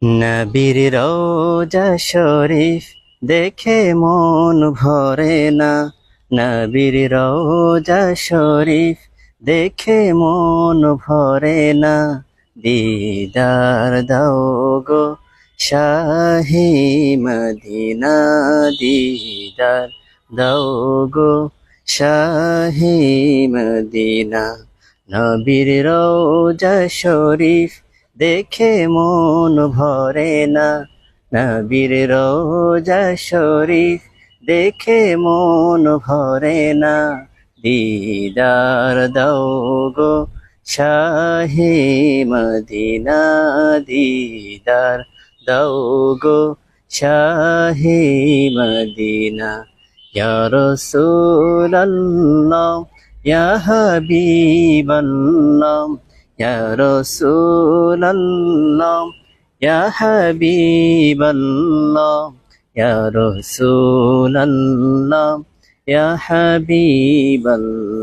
নবীর রওজা শরীফ দেখে মন ভরে না। নবীর রওজা শরীফ দেখে মন ভরে না। দিদার দাও গো শাহি মদিনা, দিদার দাও গো শাহি মদিনা। নবীর রওজা শরীফ দেখে মন ভরে না। নবীর রওজা শরীফ দেখে মন ভরে না। দিদার দাও গো শাহে মদিনা, দিদার দাও গো শাহে মদিনা। ইয়া রাসূলুল্লাহ ইয়া হাবিবাল্লাহ, ইয়া রাসূলুল্লাহ ইয়া হাবিবাল্লাহ, ইয়া রাসূলুল্লাহ ইয়া হাবিবাল্লাহ।